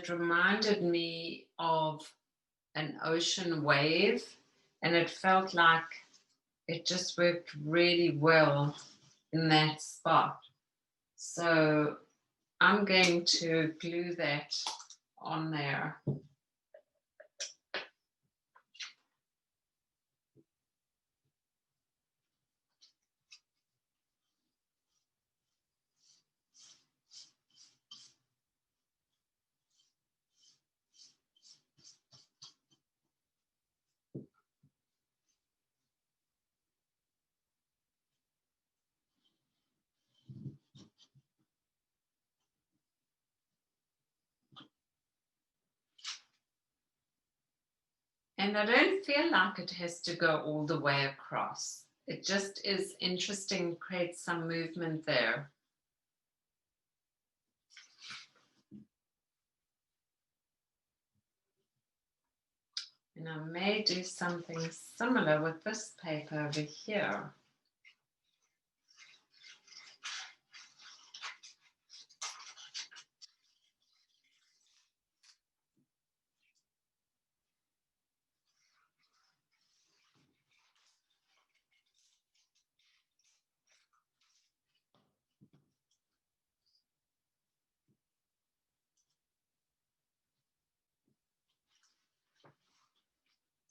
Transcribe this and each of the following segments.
it reminded me of an ocean wave, and it felt like it just worked really well in that spot. So I'm going to glue that on there. And I don't feel like it has to go all the way across. It just is interesting, creates some movement there. And I may do something similar with this paper over here.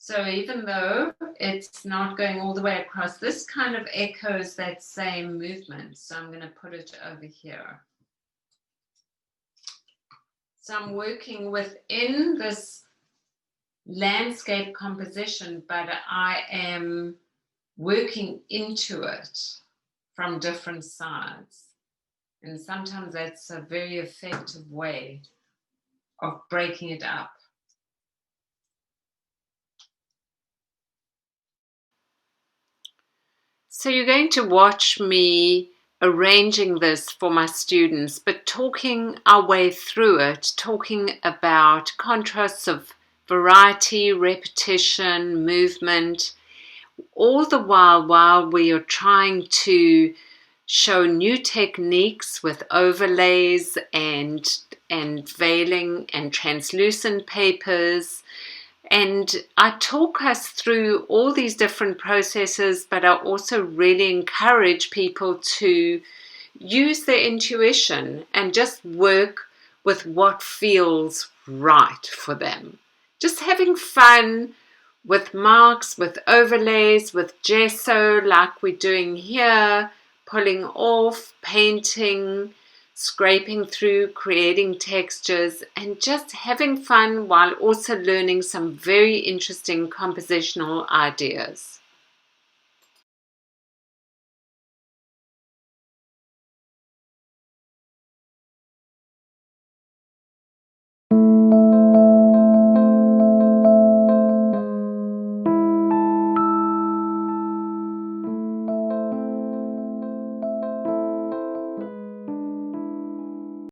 So even though it's not going all the way across, this kind of echoes that same movement. So I'm going to put it over here. So I'm working within this landscape composition, but I am working into it from different sides. And sometimes that's a very effective way of breaking it up. So you're going to watch me arranging this for my students, but talking our way through it, talking about contrasts of variety, repetition, movement, all the while we are trying to show new techniques with overlays and veiling and translucent papers. And I talk us through all these different processes, but I also really encourage people to use their intuition and just work with what feels right for them. Just having fun with marks, with overlays, with gesso like we're doing here, pulling off, painting, scraping through, creating textures, and just having fun while also learning some very interesting compositional ideas.